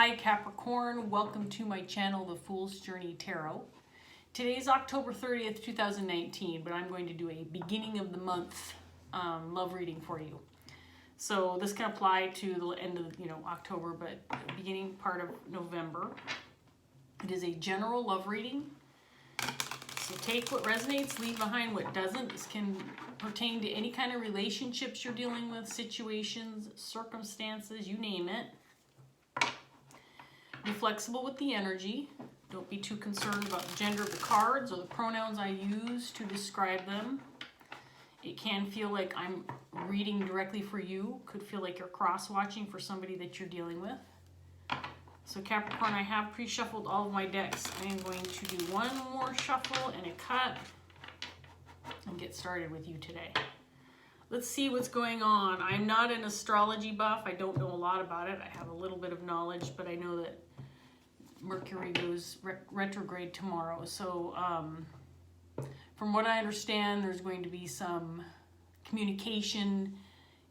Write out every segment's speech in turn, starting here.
Hi Capricorn, welcome to my channel, The Fool's Journey Tarot. Today is October 30th, 2019, but I'm going to do a beginning of the month love reading for you. So this can apply to the end of October, but the beginning part of November. It is a general love reading. So take what resonates, leave behind what doesn't. This can pertain to any kind of relationships you're dealing with, situations, circumstances, you name it. Be flexible with the energy. Don't be too concerned about the gender of the cards or the pronouns I use to describe them. It can feel like I'm reading directly for you. Could feel like you're cross-watching for somebody that you're dealing with. So Capricorn, I have pre-shuffled all of my decks. I am going to do one more shuffle and a cut and get started with you today. Let's see what's going on. I'm not an astrology buff. I don't know a lot about it. I have a little bit of knowledge, but I know that Mercury goes retrograde tomorrow. So from what I understand, there's going to be some communication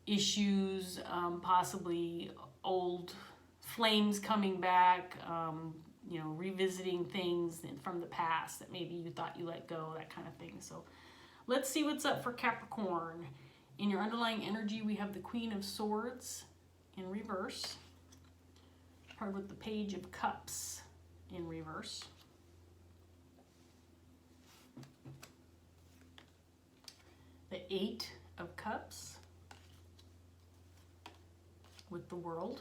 issues, possibly old flames coming back, revisiting things from the past that maybe you thought you let go, that kind of thing. So let's see what's up for Capricorn. In your underlying energy, we have the Queen of Swords in reverse, paired with the Page of Cups in reverse. The Eight of Cups with the World.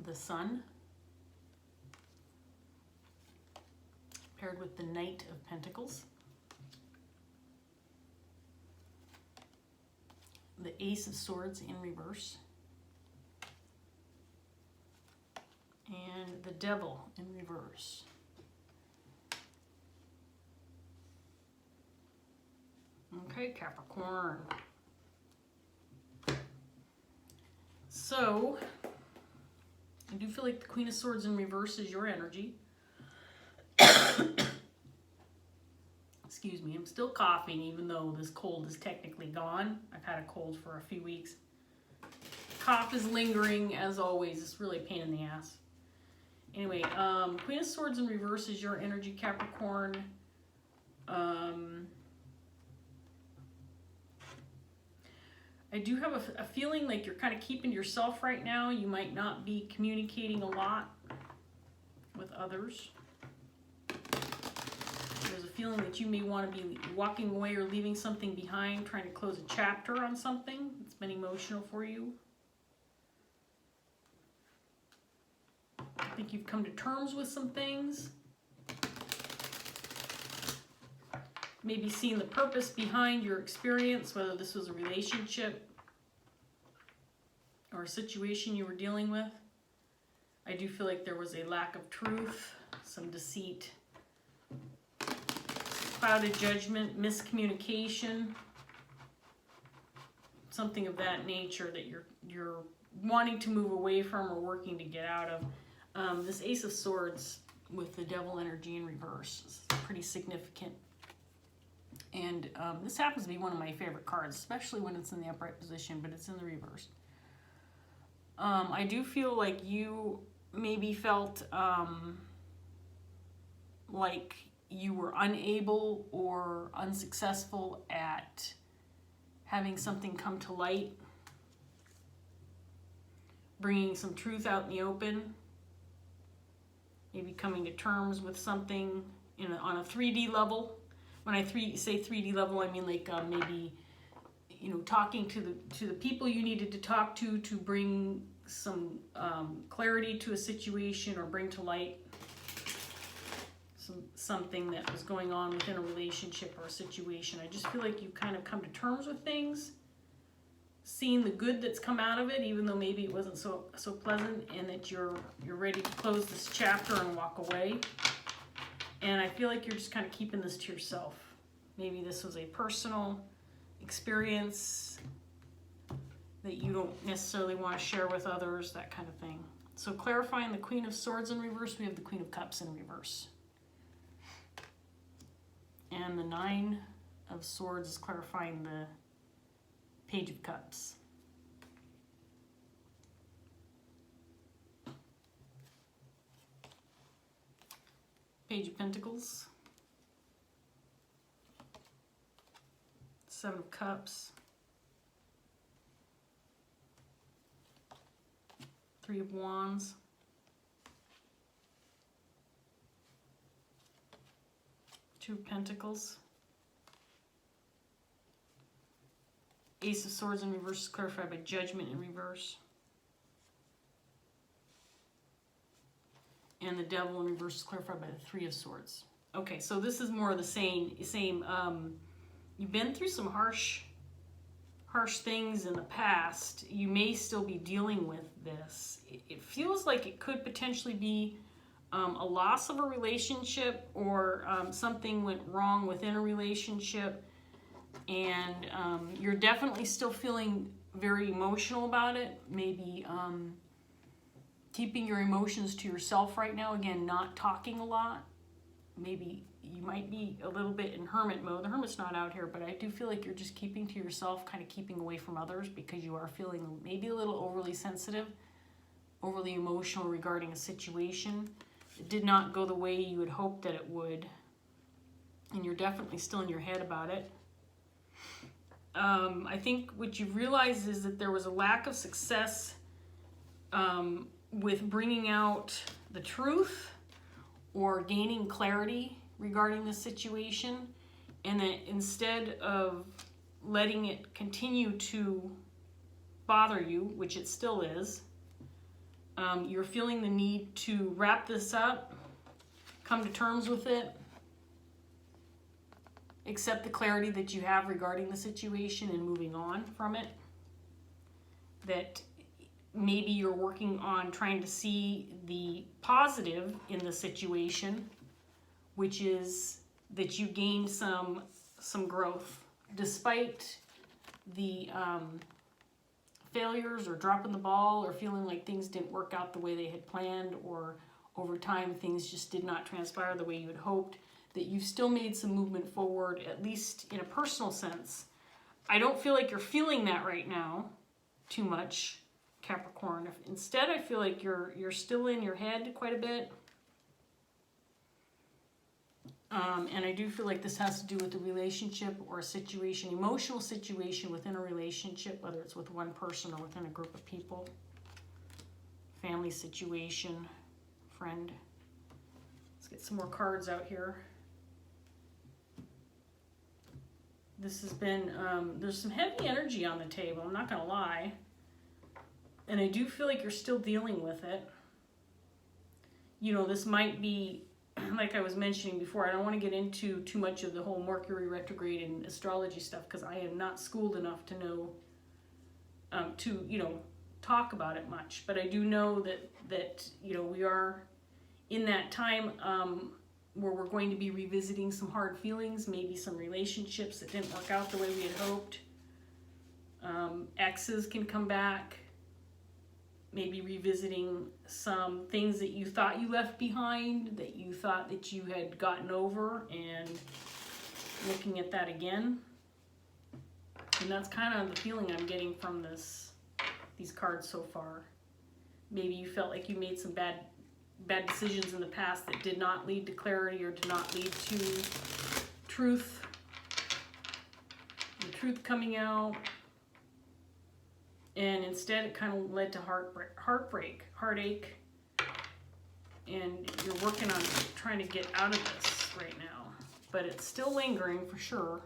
The Sun, paired with the Knight of Pentacles. The Ace of Swords in reverse. And the Devil in reverse. Okay, Capricorn. So, I do feel like the Queen of Swords in reverse is your energy. Excuse me, I'm still coughing even though this cold is technically gone. I've had a cold for a few weeks. Cough is lingering as always. It's really a pain in the ass. Anyway, Queen of Swords in reverse is your energy, Capricorn. I do have a feeling like you're kind of keeping to yourself right now. You might not be communicating a lot with others. There's a feeling that you may want to be walking away or leaving something behind, trying to close a chapter on something that's been emotional for you. I think you've come to terms with some things. Maybe seeing the purpose behind your experience, whether this was a relationship or a situation you were dealing with. I do feel like there was a lack of truth, some deceit, clouded judgment, miscommunication, something of that nature that you're wanting to move away from or working to get out of. This Ace of Swords with the Devil energy in reverse is pretty significant. And this happens to be one of my favorite cards, especially when it's in the upright position, but it's in the reverse. I do feel like you maybe felt like you were unable or unsuccessful at having something come to light, bringing some truth out in the open, maybe coming to terms with something on a 3D level. When I say 3D level, I mean like maybe, talking to the people you needed to talk to bring some clarity to a situation or bring to light something that was going on within a relationship or a situation. I just feel like you've kind of come to terms with things, seen the good that's come out of it, even though maybe it wasn't so pleasant, and that you're ready to close this chapter and walk away. And I feel like you're just kind of keeping this to yourself. Maybe this was a personal experience that you don't necessarily want to share with others, that kind of thing. So clarifying the Queen of Swords in reverse, we have the Queen of Cups in reverse. And the Nine of Swords is clarifying the Page of Cups. Page of Pentacles. Seven of Cups. Three of Wands. Two of Pentacles. Ace of Swords in reverse is clarified by Judgment in reverse. And the Devil in reverse is clarified by the Three of Swords. Okay, so this is more of the same. You've been through some harsh things in the past. You may still be dealing with this. It feels like it could potentially be a loss of a relationship, or something went wrong within a relationship, and you're definitely still feeling very emotional about it. Maybe keeping your emotions to yourself right now. Again, not talking a lot. Maybe you might be a little bit in hermit mode. The hermit's not out here, but I do feel like you're just keeping to yourself, kind of keeping away from others, because you are feeling maybe a little overly sensitive, overly emotional regarding a situation. It did not go the way you had hoped that it would, and you're definitely still in your head about it. I think what you realize is that there was a lack of success with bringing out the truth or gaining clarity regarding the situation, and that instead of letting it continue to bother you, which it still is, you're feeling the need to wrap this up, come to terms with it, accept the clarity that you have regarding the situation and moving on from it. That maybe you're working on trying to see the positive in the situation, which is that you gained some growth despite the failures or dropping the ball or feeling like things didn't work out the way they had planned, or over time things just did not transpire the way you had hoped. That you've still made some movement forward, at least in a personal sense. I don't feel like you're feeling that right now too much, Capricorn. Instead, I feel like you're still in your head quite a bit. And I do feel like this has to do with a relationship or a situation, emotional situation within a relationship, whether it's with one person or within a group of people. Family situation, friend. Let's get some more cards out here. This has been, there's some heavy energy on the table, I'm not going to lie. And I do feel like you're still dealing with it. You know, this might be, like I was mentioning before, I don't want to get into too much of the whole Mercury retrograde and astrology stuff, because I am not schooled enough to know, talk about it much. But I do know that we are in that time where we're going to be revisiting some hard feelings, maybe some relationships that didn't work out the way we had hoped. Exes can come back, maybe revisiting some things that you thought you left behind, that you thought that you had gotten over, and looking at that again. And that's kind of the feeling I'm getting from these cards so far. Maybe you felt like you made some bad decisions in the past that did not lead to clarity or did not lead to truth. The truth coming out. And instead it kind of led to heartbreak, heartache. And you're working on trying to get out of this right now. But it's still lingering for sure.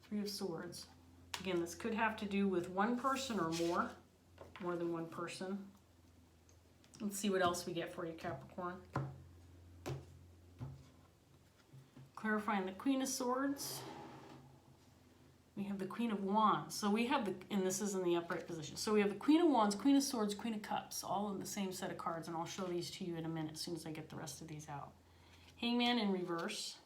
Three of Swords. Again, this could have to do with one person or more than one person. Let's see what else we get for you, Capricorn. Clarifying the Queen of Swords. We have the Queen of Wands. So we have and this is in the upright position. So we have the Queen of Wands, Queen of Swords, Queen of Cups, all in the same set of cards, and I'll show these to you in a minute as soon as I get the rest of these out. Hangman in reverse.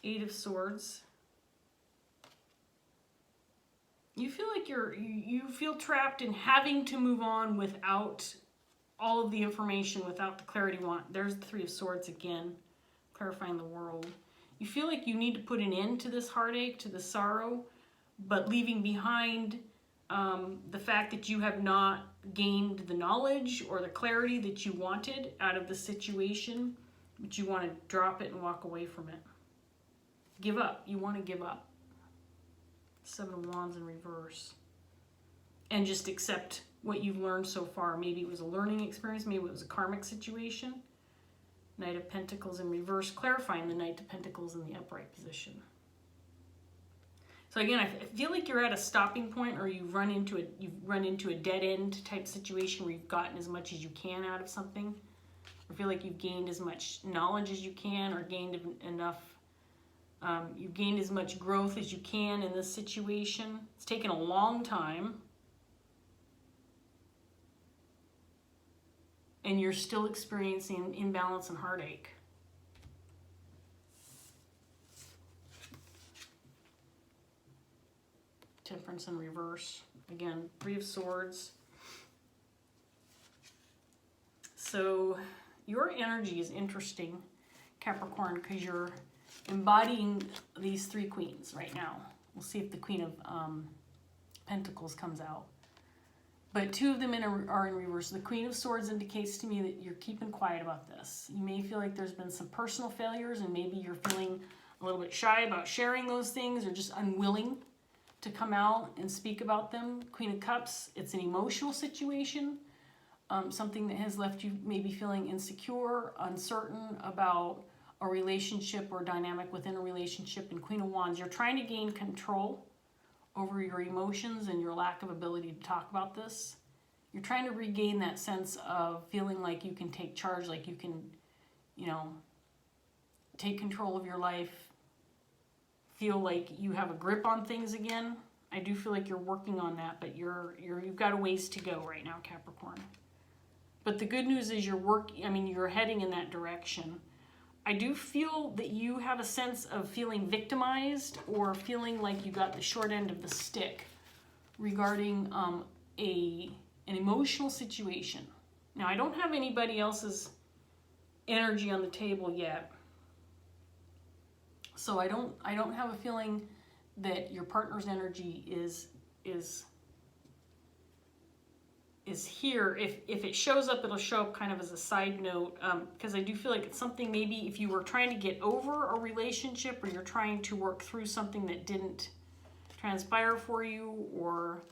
Eight of Swords. You feel like you feel trapped in having to move on without all of the information, without the clarity you want. There's the Three of Swords again, clarifying the world. You feel like you need to put an end to this heartache, to the sorrow, but leaving behind the fact that you have not gained the knowledge or the clarity that you wanted out of the situation, but you want to drop it and walk away from it. Give up. You want to give up. Seven of Wands in reverse. And just accept what you've learned so far. Maybe it was a learning experience. Maybe it was a karmic situation. Knight of Pentacles in reverse, clarifying the Knight of Pentacles in the upright position. So again, I feel like you're at a stopping point, or you've run into a dead end type situation where you've gotten as much as you can out of something. I feel like you've gained as much knowledge as you can, or gained enough. You've gained as much growth as you can in this situation. It's taken a long time. And you're still experiencing imbalance and heartache. Temperance in reverse. Again, Three of Swords. So your energy is interesting, Capricorn, because you're embodying these three queens right now. We'll see if the Queen of Pentacles comes out. But two of them are in reverse. The Queen of Swords indicates to me that you're keeping quiet about this. You may feel like there's been some personal failures, and maybe you're feeling a little bit shy about sharing those things, or just unwilling to come out and speak about them. Queen of Cups, it's an emotional situation. Something that has left you maybe feeling insecure, uncertain about a relationship or dynamic within a relationship. And Queen of Wands, you're trying to gain control over your emotions and your lack of ability to talk about this. You're trying to regain that sense of feeling like you can take charge, like you can, take control of your life, feel like you have a grip on things again. I do feel like you're working on that, but you've got a ways to go right now, Capricorn. But the good news is you're heading in that direction. I do feel that you have a sense of feeling victimized, or feeling like you got the short end of the stick regarding an emotional situation. Now, I don't have anybody else's energy on the table yet, so I don't have a feeling that your partner's energy is here. If it shows up, it'll show up kind of as a side note, because I do feel like it's something, maybe if you were trying to get over a relationship, or you're trying to work through something that didn't transpire for you, or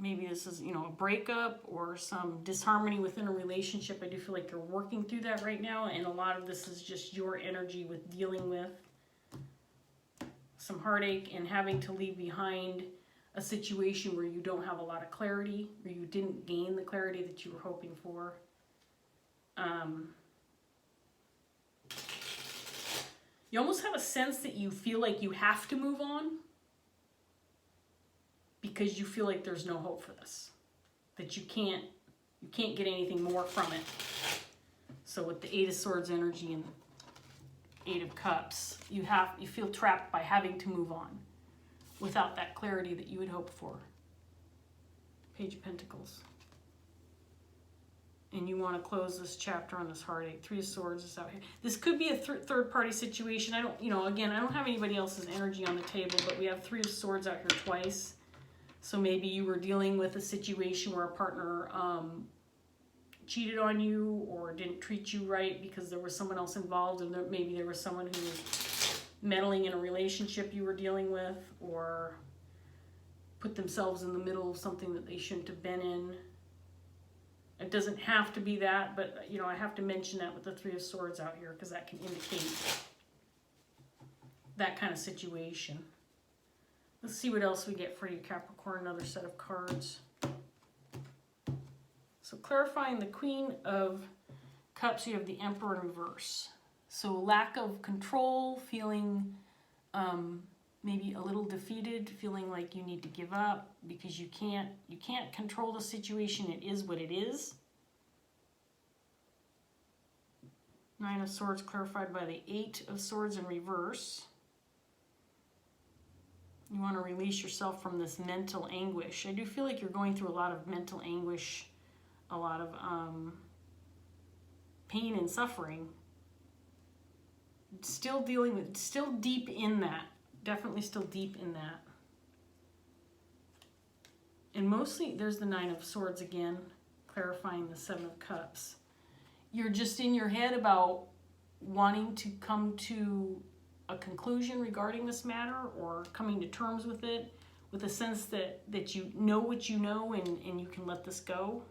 maybe this is, a breakup or some disharmony within a relationship. I do feel like you're working through that right now, and a lot of this is just your energy with dealing with some heartache and having to leave behind a situation where you don't have a lot of clarity, or you didn't gain the clarity that you were hoping for. You almost have a sense that you feel like you have to move on, because you feel like there's no hope for this, that you can't get anything more from it. So with the Eight of Swords energy and the Eight of Cups, you feel trapped by having to move on without that clarity that you would hope for. Page of Pentacles. And you want to close this chapter on this heartache. Three of Swords is out here. This could be a third-party situation. I don't have anybody else's energy on the table, but we have Three of Swords out here twice. So maybe you were dealing with a situation where a partner cheated on you, or didn't treat you right because there was someone else involved, and maybe there was someone who was meddling in a relationship you were dealing with, or put themselves in the middle of something that they shouldn't have been in. It doesn't have to be that, but I have to mention that with the Three of Swords out here, because that can indicate that kind of situation. Let's see what else we get for you, Capricorn. Another set of cards. So clarifying the Queen of Cups, you have the Emperor in reverse. So lack of control, feeling maybe a little defeated, feeling like you need to give up because you can't control the situation. It is what it is. Nine of Swords clarified by the Eight of Swords in reverse. You want to release yourself from this mental anguish. I do feel like you're going through a lot of mental anguish, a lot of pain and suffering. still dealing with, still deep in that. Definitely still deep in that. And mostly, there's the Nine of Swords again, clarifying the Seven of Cups. You're just in your head about wanting to come to a conclusion regarding this matter, or coming to terms with it, with a sense that you know what you know, and you can let this go.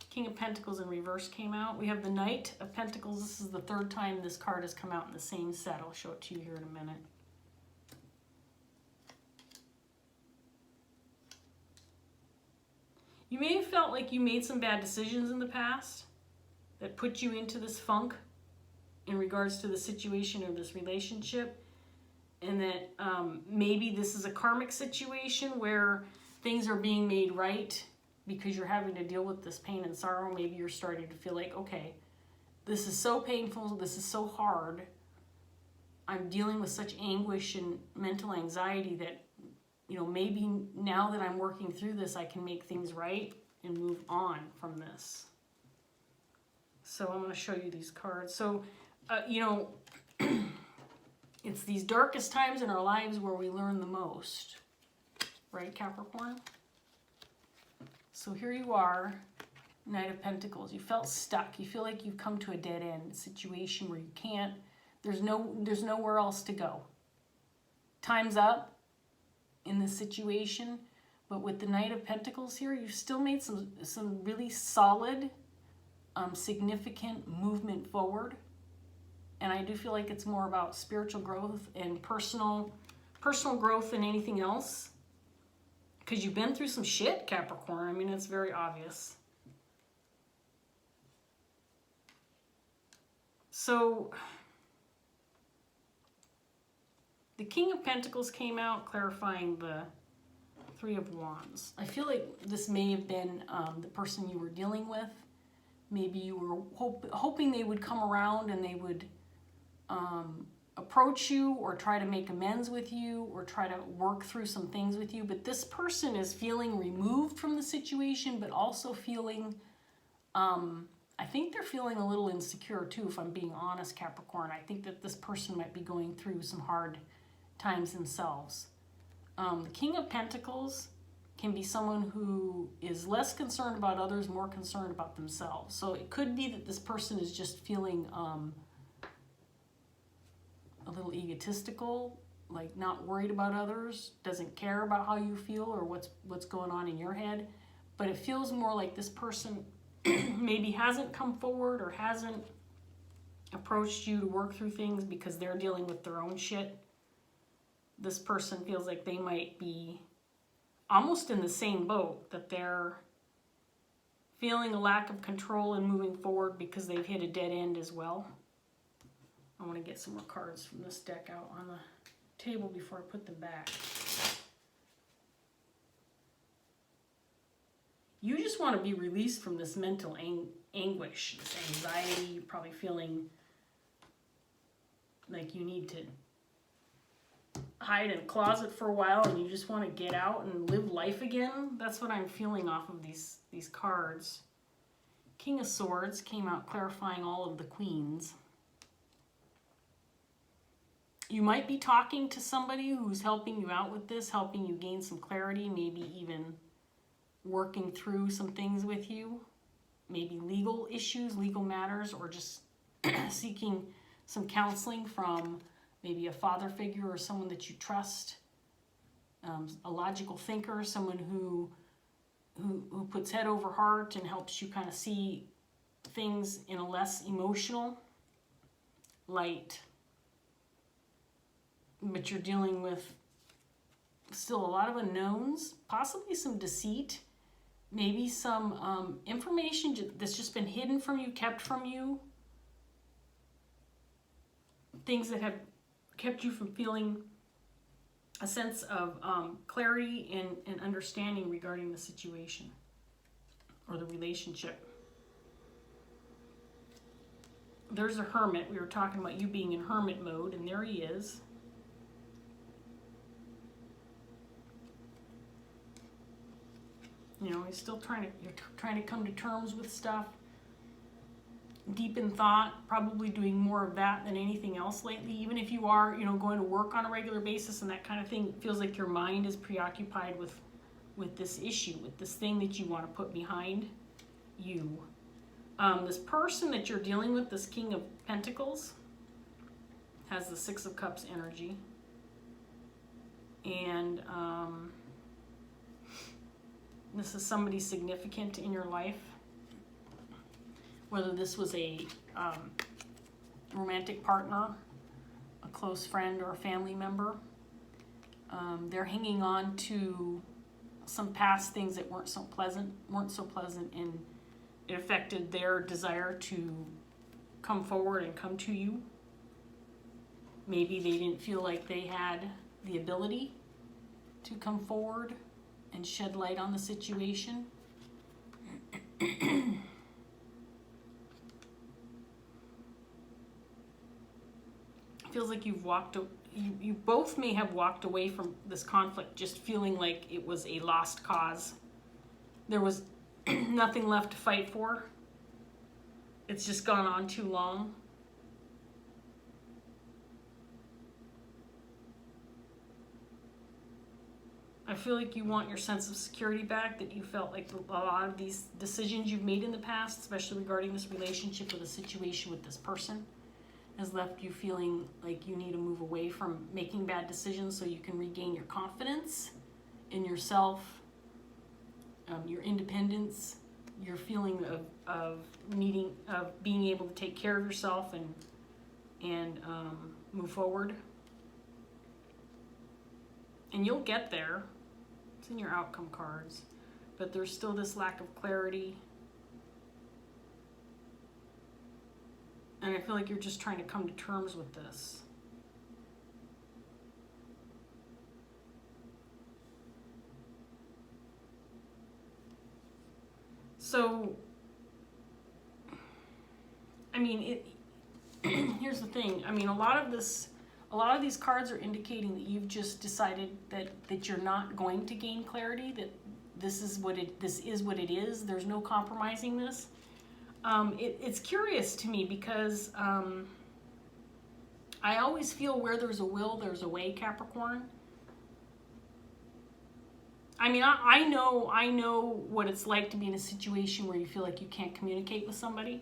King of Pentacles in reverse came out. We have the Knight of Pentacles. This is the third time this card has come out in the same set. I'll show it to you here in a minute. You may have felt like you made some bad decisions in the past that put you into this funk in regards to the situation or this relationship, and that maybe this is a karmic situation where things are being made right because you're having to deal with this pain and sorrow. Maybe you're starting to feel like, okay, this is so painful, this is so hard, I'm dealing with such anguish and mental anxiety that, you know, maybe now that I'm working through this, I can make things right and move on from this. So I'm going to show you these cards. So, you know, it's these darkest times in our lives where we learn the most. Right, Capricorn? So here you are, Knight of Pentacles. You felt stuck. You feel like you've come to a dead-end situation where you can't, there's nowhere else to go. Time's up in this situation, but with the Knight of Pentacles here, you've still made some really solid, significant movement forward. And I do feel like it's more about spiritual growth and personal growth than anything else. Because you've been through some shit, Capricorn. I mean, it's very obvious. So, the King of Pentacles came out, clarifying the Three of Wands. I feel like this may have been the person you were dealing with. Maybe you were hoping they would come around and they would approach you or try to make amends with you or try to work through some things with you. But this person is feeling removed from the situation, but also feeling, I think they're feeling a little insecure too, if I'm being honest, Capricorn. I think that this person might be going through some hard times themselves. The King of Pentacles can be someone who is less concerned about others, more concerned about themselves. So it could be that this person is just feeling a little egotistical, like not worried about others, doesn't care about how you feel or what's going on in your head. But it feels more like this person maybe hasn't come forward or hasn't approached you to work through things because they're dealing with their own shit. This person feels like they might be almost in the same boat, that they're feeling a lack of control and moving forward because they've hit a dead end as well. I want to get some more cards from this deck out on the table before I put them back. You just want to be released from this mental anguish, this anxiety. You're probably feeling like you need to hide in a closet for a while and you just want to get out and live life again. That's what I'm feeling off of these cards. King of Swords came out, clarifying all of the queens. You might be talking to somebody who's helping you out with this, helping you gain some clarity, maybe even working through some things with you, maybe legal issues, legal matters, or just seeking some counseling from maybe a father figure or someone that you trust, a logical thinker, someone who puts head over heart and helps you kind of see things in a less emotional light. But you're dealing with still a lot of unknowns, possibly some deceit, maybe some information that's just been hidden from you, kept from you, things that have kept you from feeling a sense of clarity and understanding regarding the situation or the relationship. There's a Hermit. We were talking about you being in hermit mode, and there he is. You know, he's still you're trying to come to terms with stuff. deep in thought, probably doing more of that than anything else lately. Even if you are, you know, going to work on a regular basis and that kind of thing, it feels like your mind is preoccupied with this issue, with this thing that you want to put behind you. This person that you're dealing with, this King of Pentacles, has the Six of Cups energy. And this is somebody significant in your life. Whether this was a romantic partner, a close friend, or a family member. They're hanging on to some past things that weren't so pleasant, and it affected their desire to come forward and come to you. Maybe they didn't feel like they had the ability to come forward and shed light on the situation. Feels like you both may have walked away from this conflict just feeling like it was a lost cause. There was nothing left to fight for. It's just gone on too long. I feel like you want your sense of security back, that you felt like a lot of these decisions you've made in the past, especially regarding this relationship or the situation with this person, has left you feeling like you need to move away from making bad decisions so you can regain your confidence in yourself, your independence, your feeling of being able to take care of yourself and move forward. And you'll get there. It's in your outcome cards. But there's still this lack of clarity. And I feel like you're just trying to come to terms with this. So, I mean, here's the thing. I mean, a lot of these cards are indicating that you've just decided that you're not going to gain clarity, that this is what it is. There's no compromising this. It's curious to me because I always feel where there's a will, there's a way, Capricorn. I mean, I know what it's like to be in a situation where you feel like you can't communicate with somebody.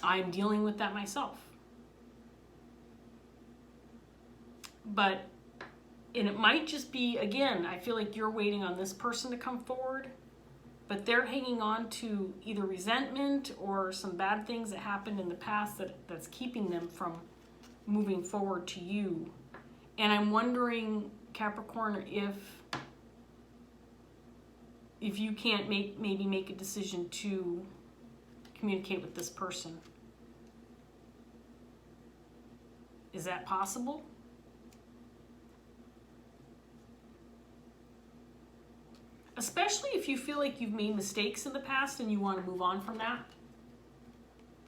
I'm dealing with that myself. And it might just be, again, I feel like you're waiting on this person to come forward, but they're hanging on to either resentment or some bad things that happened in the past that's keeping them from moving forward to you. And I'm wondering, Capricorn, if you can't maybe make a decision to communicate with this person. Is that possible? Especially if you feel like you've made mistakes in the past and you want to move on from that.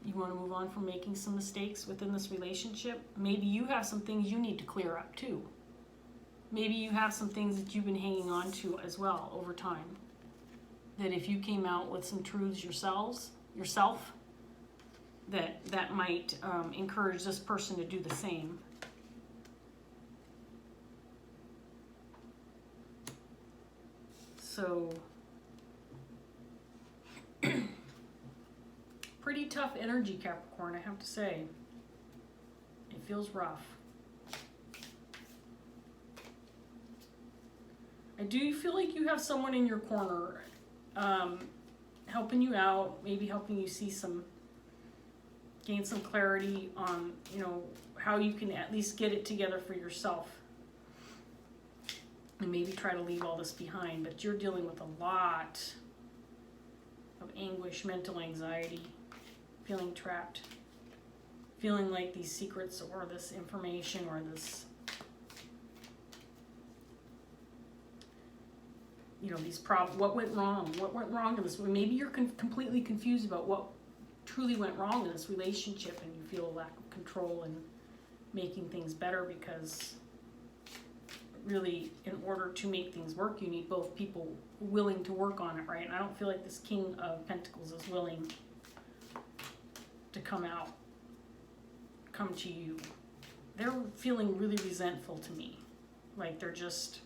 You want to move on from making some mistakes within this relationship. Maybe you have some things you need to clear up too. Maybe you have some things that you've been hanging on to as well over time. That if you came out with some truths yourself, that might encourage this person to do the same. So, pretty tough energy, Capricorn, I have to say. It feels rough. I do feel like you have someone in your corner helping you out, maybe helping you gain some clarity on, how you can at least get it together for yourself. And maybe try to leave all this behind, but you're dealing with a lot of anguish, mental anxiety, feeling trapped, feeling like these secrets or this information or this, these problems, what went wrong in this? Maybe you're completely confused about what truly went wrong in this relationship, and you feel a lack of control in making things better, because really, in order to make things work, you need both people willing to work on it, right? And I don't feel like this King of Pentacles is willing to come to you. They're feeling really resentful to me. Like they're just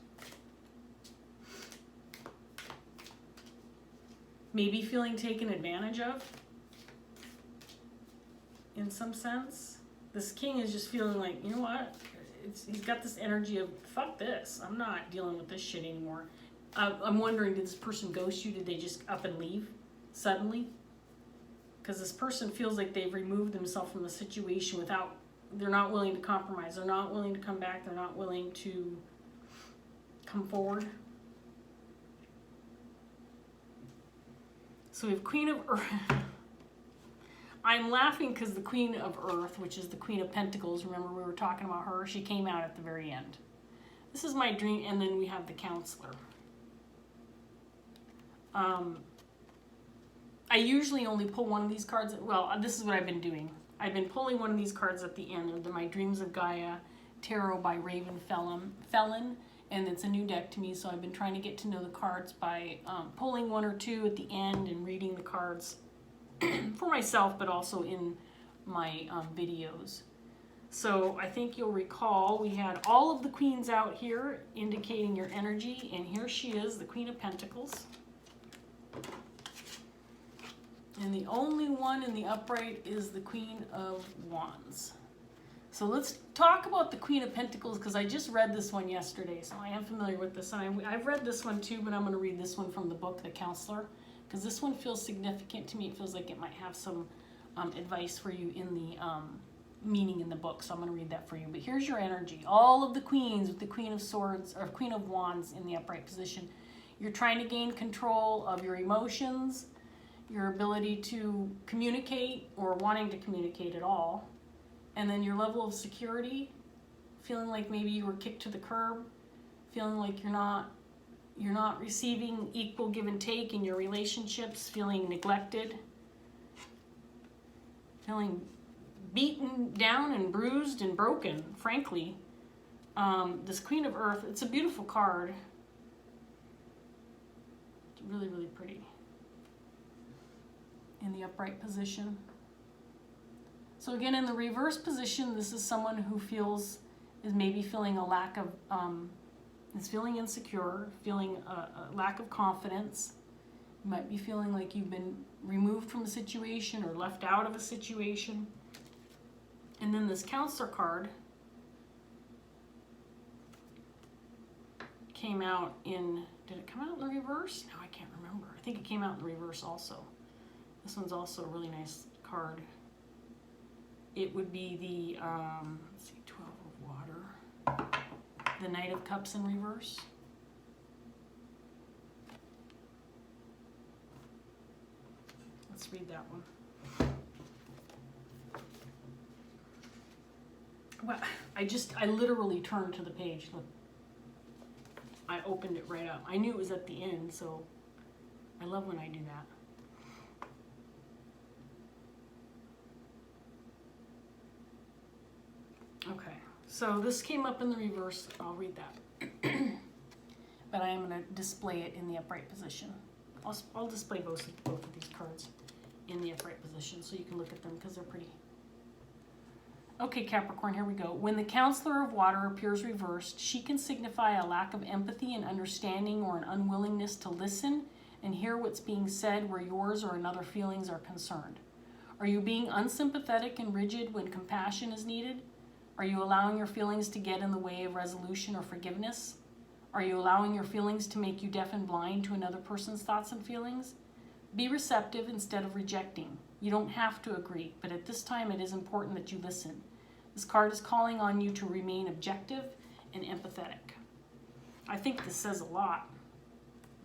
maybe feeling taken advantage of in some sense. This king is just feeling like, you know what? He's got this energy of, fuck this. I'm not dealing with this shit anymore. I'm wondering, did this person ghost you? Did they just up and leave suddenly? Because this person feels like they've removed themselves from the situation without, they're not willing to compromise. They're not willing to come back. They're not willing to come forward. So we have Queen of Earth. I'm laughing because the Queen of Earth, which is the Queen of Pentacles, remember we were talking about her? She came out at the very end. This is my dream, and then we have the Counselor. I usually only pull one of these cards. Well, this is what I've been doing. I've been pulling one of these cards at the end of My Dreams of Gaia Tarot by Ravynne Phelan, and it's a new deck to me, so I've been trying to get to know the cards by pulling one or two at the end and reading the cards for myself, but also in my videos. So I think you'll recall we had all of the queens out here indicating your energy, and here she is, the Queen of Pentacles. And the only one in the upright is the Queen of Wands. So let's talk about the Queen of Pentacles, because I just read this one yesterday, so I am familiar with this. And I've read this one too, but I'm going to read this one from the book, The Counselor, because this one feels significant to me. It feels like it might have some advice for you in the meaning in the book, so I'm going to read that for you. But here's your energy. All of the queens with the Queen of Swords, or Queen of Wands in the upright position. You're trying to gain control of your emotions, your ability to communicate or wanting to communicate at all, and then your level of security, feeling like maybe you were kicked to the curb, feeling like you're not receiving equal give and take in your relationships, feeling neglected, feeling beaten down and bruised and broken, frankly. This Queen of Earth, it's a beautiful card. It's really, really pretty. In the upright position. So again, in the reverse position, this is someone who is maybe feeling a lack of, is feeling insecure, feeling a lack of confidence. You might be feeling like you've been removed from a situation or left out of a situation. And then this Counselor card came out in, did it come out in the reverse? No, I can't remember. I think it came out in the reverse also. This one's also a really nice card. It would be the, let's see, 12 of Water. The Knight of Cups in reverse. Let's read that one. Well, I literally turned to the page. Look, I opened it right up. I knew it was at the end, so I love when I do that. Okay, so this came up in the reverse. I'll read that. But I am going to display it in the upright position. I'll display both of these cards in the upright position so you can look at them because they're pretty. Okay, Capricorn, here we go. When the Counselor of Water appears reversed, she can signify a lack of empathy and understanding or an unwillingness to listen and hear what's being said where yours or another feelings are concerned. Are you being unsympathetic and rigid when compassion is needed? Are you allowing your feelings to get in the way of resolution or forgiveness? Are you allowing your feelings to make you deaf and blind to another person's thoughts and feelings? Be receptive instead of rejecting. You don't have to agree, but at this time it is important that you listen. This card is calling on you to remain objective and empathetic. I think this says a lot,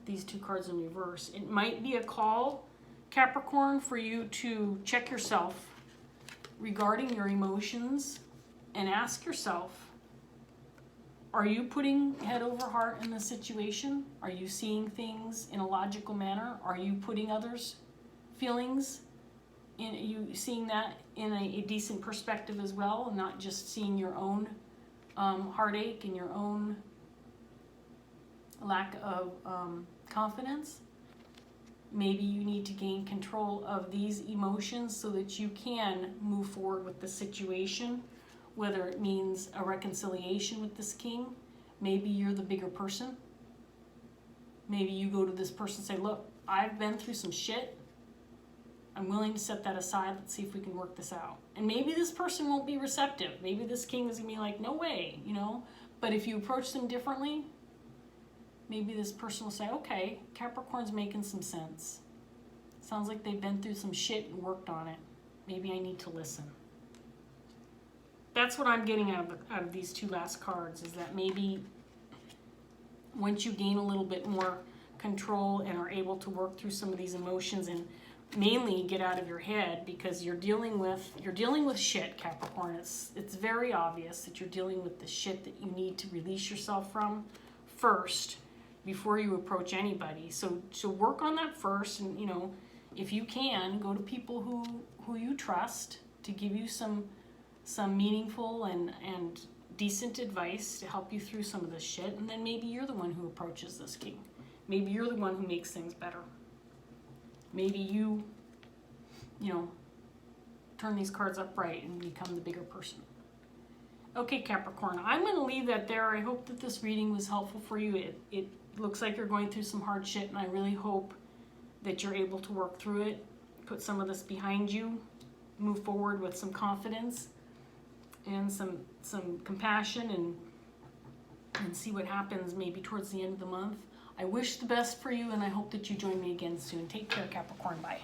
these two cards in reverse. It might be a call, Capricorn, for you to check yourself regarding your emotions and ask yourself, are you putting head over heart in this situation? Are you seeing things in a logical manner? Are you putting others' feelings in, you seeing that in a decent perspective as well, and not just seeing your own heartache and your own lack of confidence? Maybe you need to gain control of these emotions so that you can move forward with the situation, whether it means a reconciliation with this king. Maybe you're the bigger person. Maybe you go to this person and say, look, I've been through some shit. I'm willing to set that aside. Let's see if we can work this out. And maybe this person won't be receptive. Maybe this king is going to be like, no way, you know. But if you approach them differently, maybe this person will say, okay, Capricorn's making some sense. Sounds like they've been through some shit and worked on it. Maybe I need to listen. That's what I'm getting out of these two last cards, is that maybe once you gain a little bit more control and are able to work through some of these emotions and mainly get out of your head, because you're dealing with shit, Capricorn. It's very obvious that you're dealing with the shit that you need to release yourself from first before you approach anybody. So work on that first, and you know, if you can, go to people who you trust to give you some meaningful and decent advice to help you through some of this shit, and then maybe you're the one who approaches this king. Maybe you're the one who makes things better. Maybe you know, turn these cards upright and become the bigger person. Okay, Capricorn, I'm going to leave that there. I hope that this reading was helpful for you. It looks like you're going through some hard shit, and I really hope that you're able to work through it, put some of this behind you, move forward with some confidence and some compassion, and see what happens maybe towards the end of the month. I wish the best for you, and I hope that you join me again soon. Take care, Capricorn. Bye.